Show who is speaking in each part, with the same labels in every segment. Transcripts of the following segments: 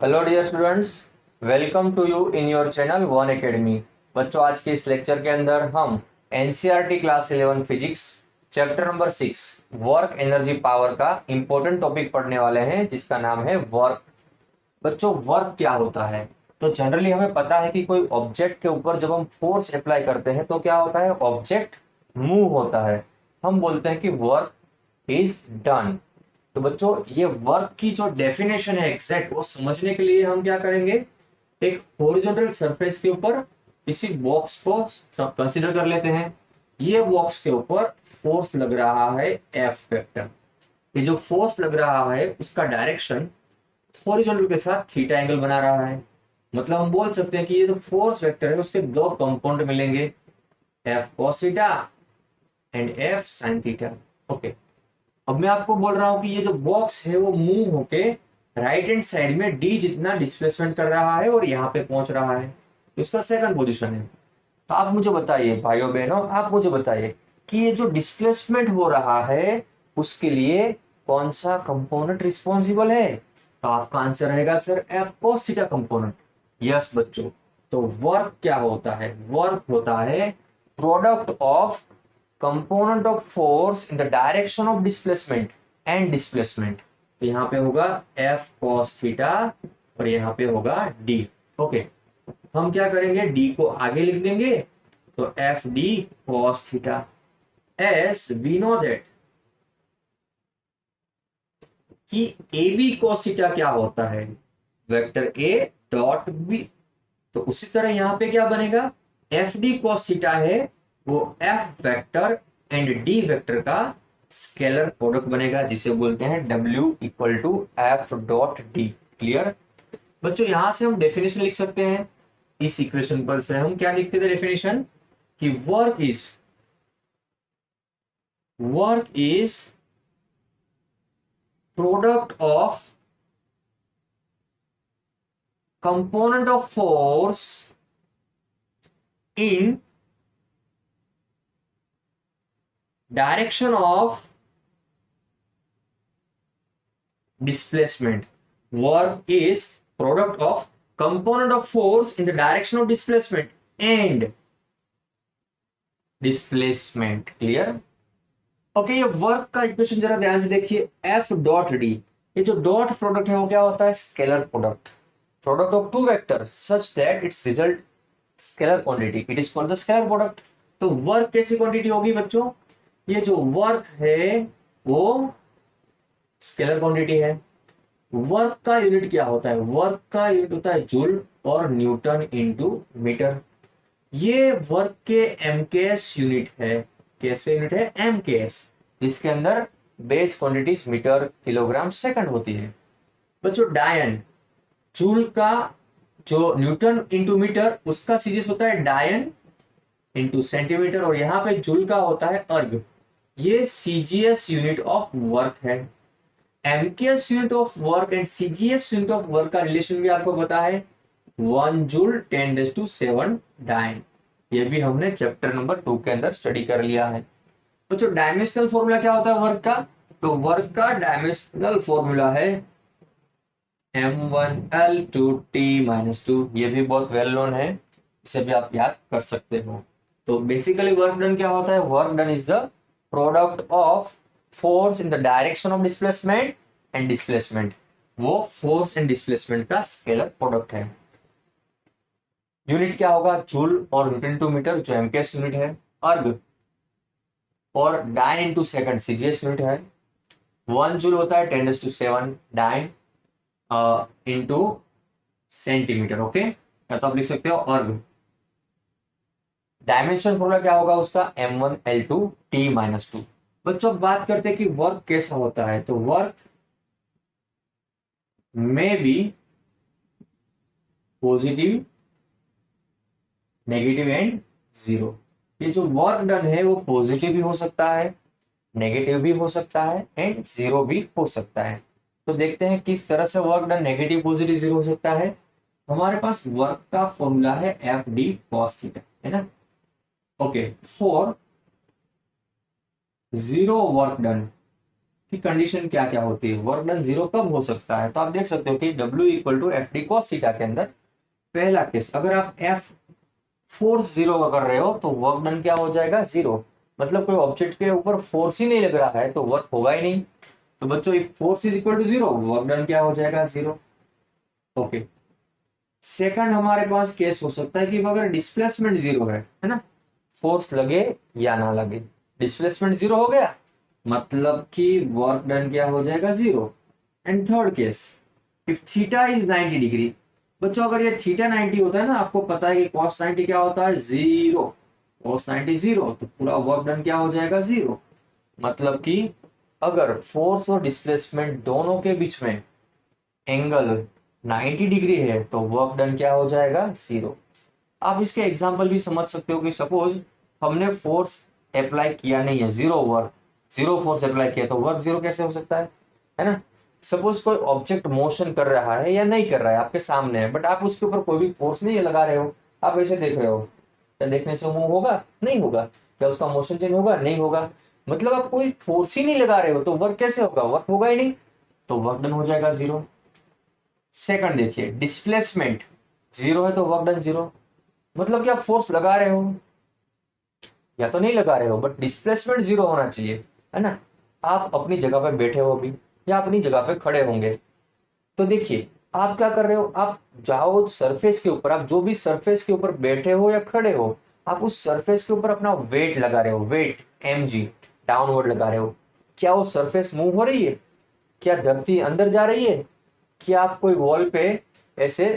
Speaker 1: Hello dear students, welcome to you in your channel one academy. बच्चों, आज के इस लेक्चर के अंदर हम NCERT class 11 physics chapter number 6 work energy power का इंपॉर्टेंट टॉपिक पढ़ने वाले हैं, जिसका नाम है वर्क। बच्चों, वर्क क्या होता है? तो जनरली हमें पता है कि कोई ऑब्जेक्ट के ऊपर जब हम फोर्स अप्लाई करते हैं तो क्या होता है, ऑब्जेक्ट मूव होता है। हम बोलते हैं कि वर्क इज डन। तो बच्चों, ये वर्क की जो डेफिनेशन है एग्जैक्ट, वो समझने के लिए हम क्या करेंगे, एक हॉरिजॉन्टल सरफेस के ऊपर किसी बॉक्स को कंसीडर कर लेते हैं। ये बॉक्स के ऊपर फोर्स लग रहा है एफ वेक्टर। ये जो फोर्स लग रहा है उसका डायरेक्शन हॉरिजॉन्टल के साथ थीटा एंगल बना रहा है। मतलब हम बोल सकते हैं कि ये जो फोर्स वेक्टर है उसके दो कंपोनेंट मिलेंगे, F cos theta and F sin theta. Okay, अब मैं आपको बोल रहा हूं कि ये जो बॉक्स है वो मूव होके राइट हैंड साइड में डी जितना डिस्प्लेसमेंट कर रहा है और यहाँ पे पहुंच रहा है। तो इसका सेकंड पोजीशन है। तो आप मुझे बताइए भाइयों बहनों, आप मुझे बताइए कि ये जो डिस्प्लेसमेंट हो रहा है उसके लिए कौन सा कंपोनेंट रिस्पॉन्सिबल है? तो आपका आंसर रहेगा sir F cos theta component. Yes बच्चों, तो वर्क क्या होता है? वर्क होता है product of component of force in the direction of displacement and displacement. तो यहाँ पे होगा एफ cos थीटा और यहाँ पे होगा डी। ओके, हम क्या करेंगे, डी को आगे लिख देंगे, तो F D cos theta. As we know that कि ए बी cos थीटा क्या होता है, वेक्टर ए डॉट बी। तो उसी तरह यहाँ पे क्या बनेगा, एफ डी cos थीटा है वो F vector and D vector का स्केलर प्रोडक्ट बनेगा, जिसे बोलते हैं W equal to F dot D. Clear बच्चों? यहां से हम डेफिनेशन लिख सकते हैं। इस इक्वेशन पर से हम क्या लिखते थे डेफिनेशन, कि work is product of component of force in direction of displacement. Work is product of component of force in the direction of displacement and displacement. Clear? Okay, ये वर्क का इक्वेशन जरा ध्यान से देखिए, एफ डॉट डी। ये जो dot product है वो क्या होता है, scalar product. Product of two vector such that its result scalar quantity, it is called the scalar product. तो वर्क कैसी क्वांटिटी होगी बच्चों? ये जो वर्क है वो स्केलर क्वांटिटी है। वर्क का यूनिट क्या होता है? वर्क का यूनिट होता है जूल और न्यूटन इनटू मीटर। ये वर्क के एमकेएस यूनिट है। कैसे यूनिट है? एमकेएस, जिसके अंदर base quantities metre kilogram second होती है। बच्चों, डायन जूल का जो न्यूटन इंटू मीटर उसका सीरीज होता है डायन इंटू सेंटीमीटर, और यहाँ पे जूल का होता है अर्ग। ये सीजीएस यूनिट ऑफ वर्क है। MKS unit of work and CGS unit of work का रिलेशन भी आपको पता है, 1 जूल 10⁷ डाइन। ये भी हमने चैप्टर नंबर 2 के अंदर स्टडी कर लिया है। तो जो डायमेंशनल फॉर्मूला क्या होता है वर्क का? तो वर्क का डायमेंशनल फॉर्मूला है m1l2t-2। ये भी बहुत वेल नोन है, इसे भी आप याद कर सकते हो। तो बेसिकली वर्क डन क्या होता है? Work done is the product of force in the direction of displacement and displacement. वो फोर्स एंड डिस्प्लेसमेंट का स्केलर प्रोडक्ट है। यूनिट क्या होगा? जूल और न्यूटन टू मीटर जो एमकेएस यूनिट है, अर्ग और dyne into second CGS unit है। 1 जूल होता है 10⁷ डाइन इंटू सेंटीमीटर। ओके, या तो आप लिख सकते हो अर्ग। डायमेंशन फॉर्मूला क्या होगा उसका? m1l2t-2। बच्चों, अब बात करते हैं कि वर्क कैसा होता है। तो वर्क में be positive, negative and zero. ये जो वर्क डन है वो पॉजिटिव भी हो सकता है, नेगेटिव भी हो सकता है एंड जीरो भी हो सकता है। तो देखते हैं किस तरह से work done negative, positive, zero हो सकता है। हमारे पास वर्क का फॉर्मूला है एफ डी cos थीटा, है ना। Okay, for zero work done, की कंडीशन क्या क्या होती है, वर्क डन जीरो कब हो सकता है। तो आप देख सकते हो कि W equal to F D cos theta के अंदर पहला केस, अगर आप एफ फोर्स जीरो का कर रहे हो तो वर्क डन क्या हो जाएगा, जीरो। मतलब कोई ऑब्जेक्ट के ऊपर फोर्स ही नहीं लग रहा है तो वर्क होगा ही नहीं। तो बच्चों if force is equal to zero, work done क्या हो जाएगा, जीरो। ओके, सेकंड हमारे पास केस हो सकता है कि अगर डिस्प्लेसमेंट जीरो है ना, फोर्स लगे या ना लगे, डिस्प्लेसमेंट जीरो हो गया मतलब कि वर्क डन क्या हो जाएगा, zero. And third case, if theta is 90 degree, बच्चों अगर ये थीटा 90 होता है ना, आपको पता है कि कॉस 90 क्या होता है, जीरो। कॉस 90 जीरो, तो पूरा वर्क डन क्या हो जाएगा, जीरो। मतलब कि अगर फोर्स और डिस्प्लेसमेंट दोनों के बीच में एंगल 90 डिग्री है तो वर्क डन क्या हो जाएगा, जीरो। आप इसके एग्जांपल भी समझ सकते हो कि सपोज हमने फोर्स अप्लाई किया नहीं है, zero work, zero force apply किया तो वर्क जीरो कैसे हो सकता है ना। सपोज कोई ऑब्जेक्ट मोशन कर रहा है या नहीं कर रहा है, आपके सामने है, बट आप उसके ऊपर कोई भी फोर्स नहीं लगा रहे हो, आप ऐसे देख रहे हो, क्या देखने से मूव होगा, नहीं होगा। क्या उसका मोशन चेंज होगा, नहीं होगा। मतलब आप कोई फोर्स ही नहीं लगा रहे हो तो वर्क कैसे होगा, वर्क होगा ही नहीं, तो वर्क डन हो जाएगा जीरो। सेकंड देखिए, डिस्प्लेसमेंट जीरो है तो वर्क डन जीरो। मतलब कि आप फोर्स लगा रहे हो या तो नहीं लगा रहे हो, बट डिस्प्लेसमेंट जीरो होना चाहिए, है ना। आप अपनी जगह पे बैठे हो भी या अपनी जगह पे खड़े होंगे, तो देखिए आप क्या कर रहे हो, आप जाओ सरफेस के ऊपर, आप जो भी सरफेस के ऊपर बैठे हो या खड़े हो, आप उस सरफेस के ऊपर अपना वेट लगा रहे हो, वेट mg डाउनवर्ड लगा रहे हो। क्या वो सरफेस मूव हो रही है, क्या धरती अंदर जा रही है, क्या आप कोई वॉल पे ऐसे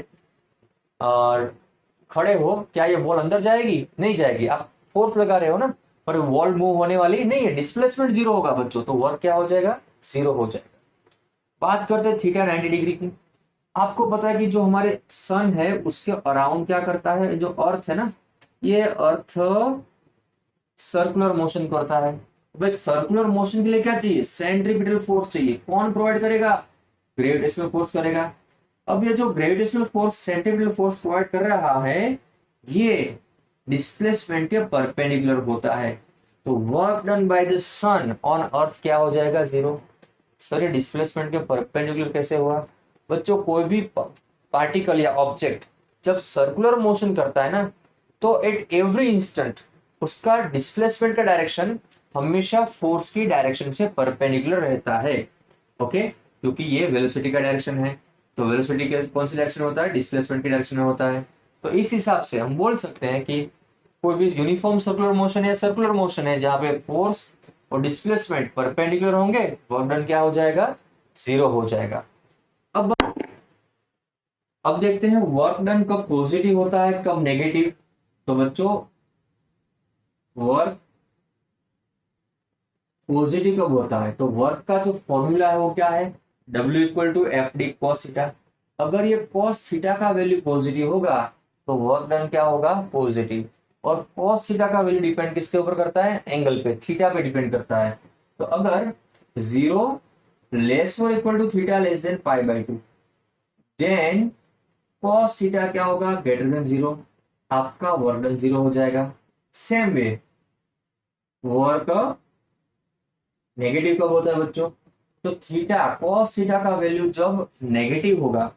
Speaker 1: खड़े हो, क्या ये वॉल अंदर जाएगी, नहीं जाएगी, आप फोर्स लगा रहे हो ना, पर वॉल मूव होने वाली नहीं है, डिस्प्लेसमेंट जीरो होगा बच्चों, तो वर्क क्या हो जाएगा, जीरो हो जाएगा। बात करते हैं थीटा 90 डिग्री की। आपको पता है कि जो हमारे सन है उसके अराउंड क्या करता है, जो अर्थ है ना, ये अर्थ सर्कुलर मोशन करता है। भाई सर्कुलर मोशन के लिए क्या चाहिए, सेंट्रीपिटल फोर्स चाहिए। कौन प्रोवाइड करेगा, ग्रेविटेशनल फोर्स करेगा। अब ये जो gravitational force centripetal force provide कर रहा है, ये डिस्प्लेसमेंट के परपेंडिकुलर होता है, तो work done by the sun on earth क्या हो जाएगा, जीरो। सर ये डिस्प्लेसमेंट के परपेंडिकुलर कैसे हुआ, बच्चों कोई भी पार्टिकल या ऑब्जेक्ट जब सर्कुलर मोशन करता है ना, तो एट एवरी इंस्टेंट उसका डिस्प्लेसमेंट का डायरेक्शन हमेशा फोर्स की डायरेक्शन से परपेंडिकुलर रहता है। ओके, क्योंकि ये वेलोसिटी का डायरेक्शन है, तो वेलोसिटी के कौन सी डायरेक्शन होता है, डिस्प्लेसमेंट की डायरेक्शन में होता है। तो इस हिसाब से हम बोल सकते हैं कि कोई भी यूनिफॉर्म सर्कुलर मोशन या सर्कुलर मोशन है जहां पे फोर्स और डिस्प्लेसमेंट परपेंडिकुलर होंगे, वर्क डन क्या हो जाएगा, जीरो हो जाएगा। अब अब देखते हैं वर्क डन कब पॉजिटिव होता है कब नेगेटिव। तो बच्चों वर्क पॉजिटिव कब होता है, तो वर्क का जो फॉर्मूला है वो क्या है, W equal to F D cos theta. अगर ये कॉस थीटा का वैल्यू पॉजिटिव होगा तो वर्क डन क्या होगा, पॉजिटिव। और कॉस थीटा का वैल्यू डिपेंड किसके ऊपर करता है, एंगल पे, थीटा पे डिपेंड करता है। तो अगर जीरो लेस और equal to theta less than pi by two, then cos theta क्या होगा, ग्रेटर देन जीरो, आपका वर्क डन जीरो हो जाएगा। सेम वे वर्क नेगेटिव कब होता है बच्चों, तो थीटा कॉस थीटा का वैल्यू जब नेगेटिव होगा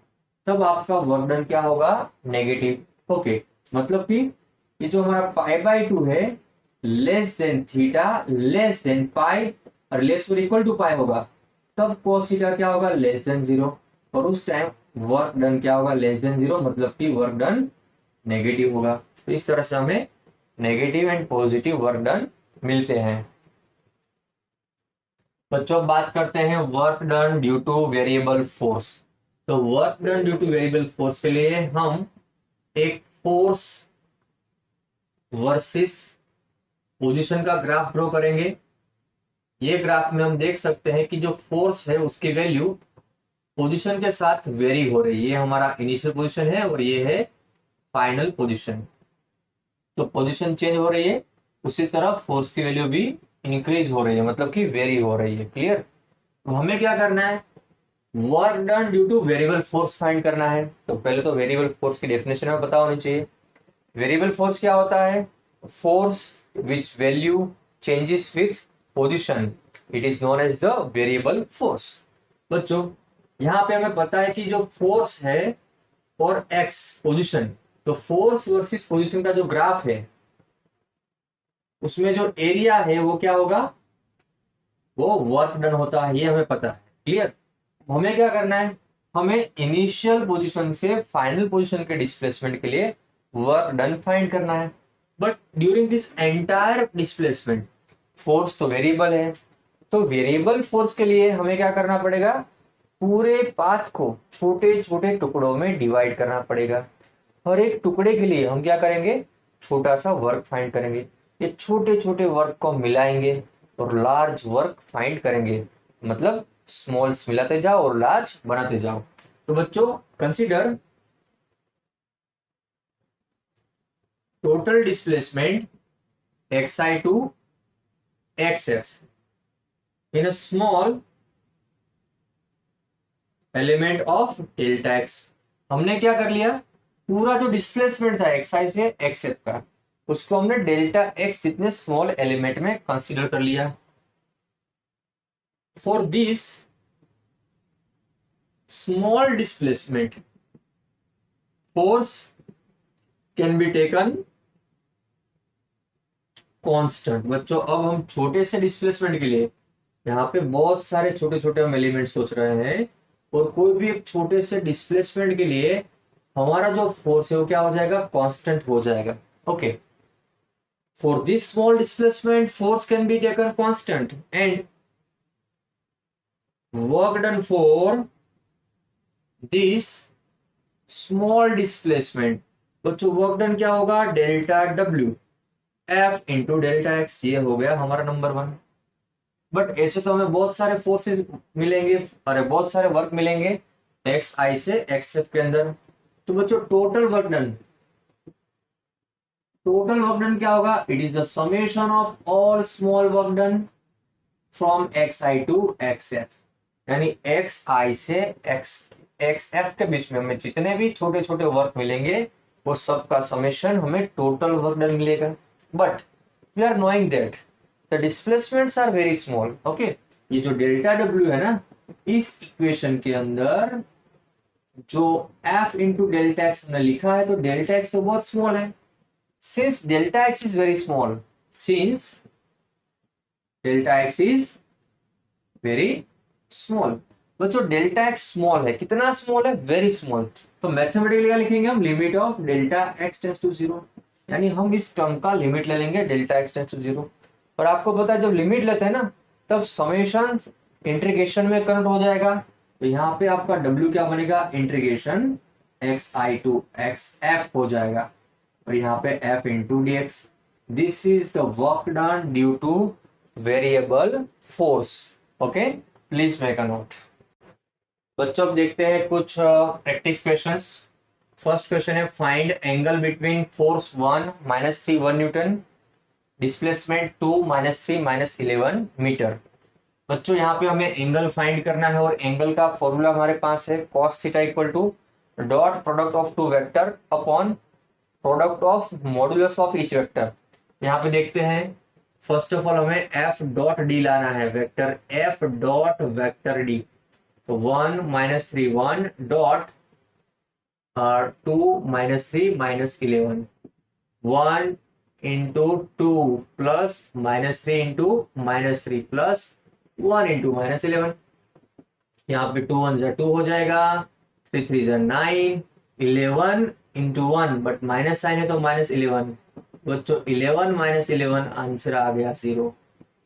Speaker 1: तब आपका वर्क डन क्या होगा, नेगेटिव। ओके, मतलब कि ये जो हमारा पाई बाई टू है less than theta less than pi और लेस और इक्वल टू पाई होगा, तब कॉस थीटा क्या होगा, लेस देन जीरो, और उस टाइम वर्क डन क्या होगा, लेस देन जीरो, मतलब कि वर्क डन नेगेटिव होगा। तो इस तरह से हमें negative and positive work done मिलते हैं। बच्चों अब बात करते हैं work done due to variable force. तो work done due to variable force के लिए हम एक फोर्स वर्सेस पोजीशन का ग्राफ ड्रॉ करेंगे। ये ग्राफ में हम देख सकते हैं कि जो फोर्स है उसकी वैल्यू पोजीशन के साथ वेरी हो रही है। ये हमारा इनिशियल पोजीशन है और ये है फाइनल पोजीशन। तो पोजीशन चेंज हो रही है, उसी तरह फोर्स की वैल्यू भी इंक्रीज हो रही है, मतलब कि वेरी हो रही है। क्लियर। तो हमें क्या करना है, work done due to variable force find करना है। तो पहले तो वेरिएबल फोर्स की डेफिनेशन हमें पता होनी चाहिए। वेरिएबल फोर्स क्या होता है, force which value changes with position it is known as the variable force. बच्चों यहाँ पे हमें पता है कि जो फोर्स है और एक्स पोजीशन, तो फोर्स वर्सेस पोजीशन का जो ग्राफ है उसमें जो एरिया है वो क्या होगा, वो वर्क डन होता है, ये हमें पता है। क्लियर? हमें क्या करना है, हमें इनिशियल पोजीशन से फाइनल पोजीशन के डिस्प्लेसमेंट के लिए वर्क डन फाइंड करना है। But during this entire displacement force तो वेरिएबल है, तो वेरिएबल फोर्स के लिए हमें क्या करना पड़ेगा, पूरे पाथ को छोटे छोटे टुकड़ों में डिवाइड करना पड़ेगा। हर एक टुकड़े के लिए हम क्या करेंगे, छोटा सा वर्क फाइंड करेंगे। ये छोटे छोटे वर्क को मिलाएंगे और लार्ज वर्क फाइंड करेंगे, मतलब स्मॉल्स मिलाते जाओ और लार्ज बनाते जाओ। तो बच्चों consider total displacement xi to xf in a small element of delta x. हमने क्या कर लिया, पूरा जो डिस्प्लेसमेंट था xi से xf का, उसको हमने डेल्टा एक्स जितने स्मॉल एलिमेंट में कंसीडर कर लिया। For this small displacement force can be taken constant. बच्चों अब हम छोटे से डिस्प्लेसमेंट के लिए यहाँ पे बहुत सारे छोटे छोटे हम एलिमेंट सोच रहे हैं, और कोई भी एक छोटे से डिस्प्लेसमेंट के लिए हमारा जो फोर्स है वो क्या हो जाएगा, कांस्टेंट हो जाएगा। Okay, for this small displacement force can be taken constant and work done for this small displacement. बच्चों वर्क डन क्या होगा, delta W F into delta x, ये हो गया हमारा नंबर 1। बट ऐसे तो हमें बहुत सारे फोर्सेस मिलेंगे, अरे बहुत सारे वर्क मिलेंगे एक्स आई से एक्स एफ के अंदर। तो बच्चों टोटल वर्क डन क्या होगा, it is the summation of all small work done from X I to X F, यानी एक्स आई से एक्स एफ के बीच में हमें जितने भी छोटे छोटे वर्क मिलेंगे वो सबका समेशन हमें टोटल वर्क डन मिलेगा। But we are knowing that the displacements are very small. Okay, ये जो डेल्टा डब्ल्यू है ना, इस इक्वेशन के अंदर जो एफ इंटू डेल्टा एक्स हमने लिखा है, तो डेल्टा एक्स तो बहुत स्मॉल है। Since delta x is very small, since delta x is very small, बच्चों डेल्टा एक्स स्मॉल है, कितना स्मॉल है, वेरी स्मॉल। तो मैथमेटिकली क्या लिखेंगे हम, limit of delta X tends to 0, यानी हम इस टर्म का लिमिट ले लेंगे डेल्टा एक्स टेंड्स टू 0। और आपको पता है जब लिमिट लेते हैं ना, तब समेशन इंटीग्रेशन में कन्वर्ट हो जाएगा। तो यहाँ पे आपका W क्या बनेगा, इंटीग्रेशन xi टू xf हो जाएगा, और यहाँ पे f into D X. This is the work done due to variable force. Okay, please make a note. बच्चों अब देखते हैं कुछ प्रैक्टिस क्वेश्चंस। फर्स्ट क्वेश्चन है, find angle between force 1 -3 1 newton, displacement 2 -3 -11 metre. बच्चों यहाँ पे हमें एंगल फाइंड करना है, और एंगल का फॉर्मूला हमारे पास है cos theta equal to dot product of two vector upon product of modulus of each vector. यहाँ पे देखते हैं, फर्स्ट ऑफ ऑल हमें एफ डॉट डी लाना है, vector F dot vector D. तो 1 -3 1 dot 2 -3 -11, 1 into 2 plus -3 into -3 plus 1 into -11। यहाँ पे 2 1 2 हो जाएगा, 3 3 9, 11 इंटू 1, बट माइनस साइन है तो -11। बच्चों 11 -11 आंसर आ गया 0।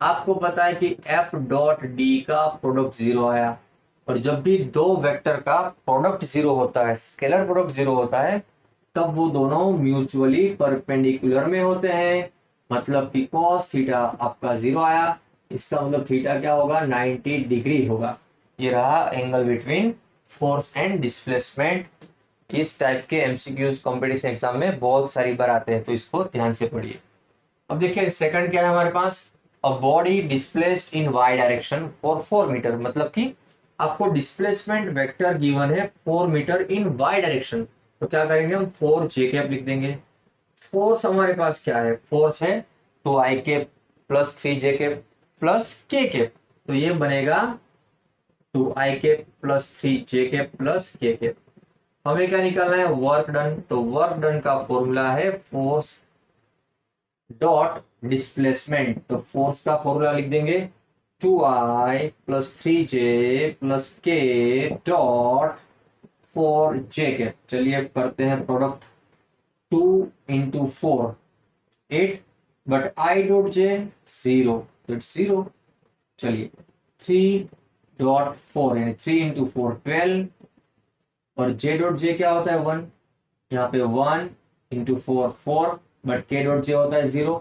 Speaker 1: आपको पता है कि एफ डॉट डी का प्रोडक्ट 0 आया, और जब भी दो वेक्टर का प्रोडक्ट 0 होता है, स्केलर प्रोडक्ट 0 होता है, तब वो दोनों म्यूचुअली परपेंडिकुलर में होते हैं। मतलब कि cos थीटा आपका 0 आया, इसका मतलब थीटा क्या होगा, 90 डिग्री होगा। ये रहा angle between force and displacement. इस टाइप के एमसीक्यूज कंपटीशन एग्जाम में बहुत सारी बार आते हैं, तो इसको ध्यान से पढ़िए। अब देखिए सेकंड क्या है हमारे पास, a body displaced in Y direction for 4 metre. मतलब कि आपको डिस्प्लेसमेंट वेक्टर गिवन है 4 मीटर इन वाई डायरेक्शन, तो क्या करेंगे हम 4 जे कैप लिख देंगे। फोर्स हमारे पास क्या है, फोर्स है 2 आई कैप प्लस 3 जे कैप प्लस के कैप। तो ये बनेगा 2i cap plus 3j cap plus k cap. हमें क्या निकालना है, वर्क डन। तो वर्क डन का फॉर्मूला है फोर्स डॉट डिस्प्लेसमेंट। तो फोर्स का फॉर्मूला लिख देंगे 2i plus 3j plus k dot 4j cap. चलिए करते हैं product, 2 into 4 8, but i dot j 0, तो इट्स 0। चलिए 3 डॉट 4 यानी 3 इंटू 4 12, और j डॉट j क्या होता है 1, यहाँ पे 1 into 4 4, but k dot j होता है 0।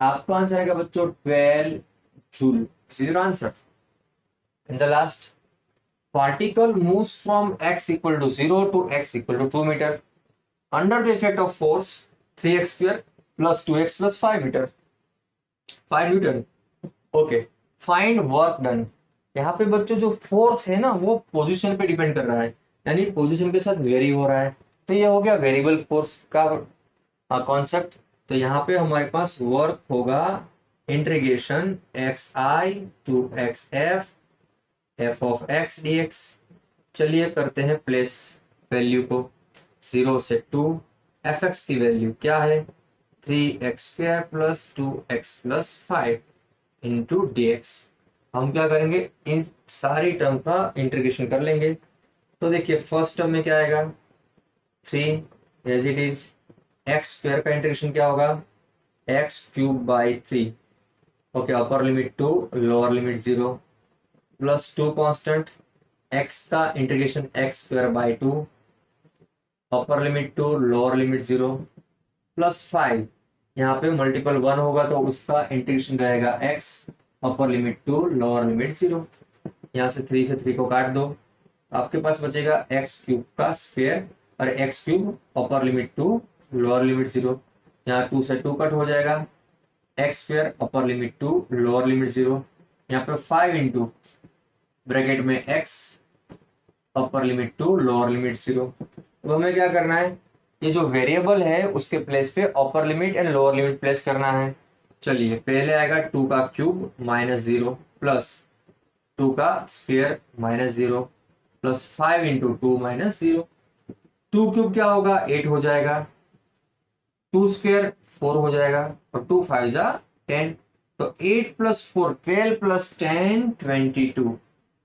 Speaker 1: आपका आंसर आएगा बच्चों 12 joule. This is your answer. In the last, particle moves from x equal to 0 to x equal to 2 meter under the effect of force 3x square plus 2x plus 5 meter 5 newton। Okay, find work done. यहाँ पे बच्चों जो force है ना वो position पे depend कर रहा है, यानी पोजीशन के साथ वेरी हो रहा है। तो ये हो गया वेरिएबल फोर्स का कॉन्सेप्ट। तो यहाँ पे हमारे पास वर्क होगा integration xi to xf f ऑफ x dx। चलिए करते हैं प्लेस वैल्यू को 0 से 2। fx की वैल्यू क्या है 3x square plus 2x plus 5 into dx। हम क्या करेंगे, इन सारी टर्म का इंटीग्रेशन कर लेंगे। तो देखिए फर्स्ट टर्म में क्या आएगा 3 as it is, X square का इंटीग्रेशन क्या होगा X cube by 3। Okay, upper limit 2 lower limit 0 plus 2 constant, X का integration X square by 2, upper limit 2 lower limit 0 plus 5। यहाँ पे मल्टीपल 1 होगा तो उसका इंटीग्रेशन रहेगा एक्स अपर लिमिट 2 लोअर लिमिट 0। यहाँ से 3 से 3 को काट दो, आपके पास बचेगा एक्स क्यूब का स्क्वायर और एक्स क्यूब अपर लिमिट 2 लोअर लिमिट 0। यहाँ 2 से 2 कट हो जाएगा, एक्स स्क्वायर अपर लिमिट 2 लोअर लिमिट 0। यहाँ पे 5 इंटू ब्रैकेट में एक्स अपर लिमिट 2 लोअर लिमिट 0। तो हमें क्या करना है, ये जो वेरिएबल है उसके प्लेस पे upper limit and lower limit place करना है। चलिए पहले आएगा 2 का क्यूब माइनस 0 प्लस 2 का square minus 0 plus 5 into 2 minus 0। 2 cube क्या होगा 8 हो जाएगा, 2 स्क्वायर 4 हो जाएगा और 2 5 जा 10। तो 8 plus 4 12 plus 10 22।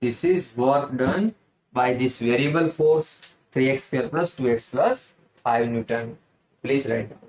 Speaker 1: This is work done by this variable force 3x square plus 2x plus 5 Newton. Please write down.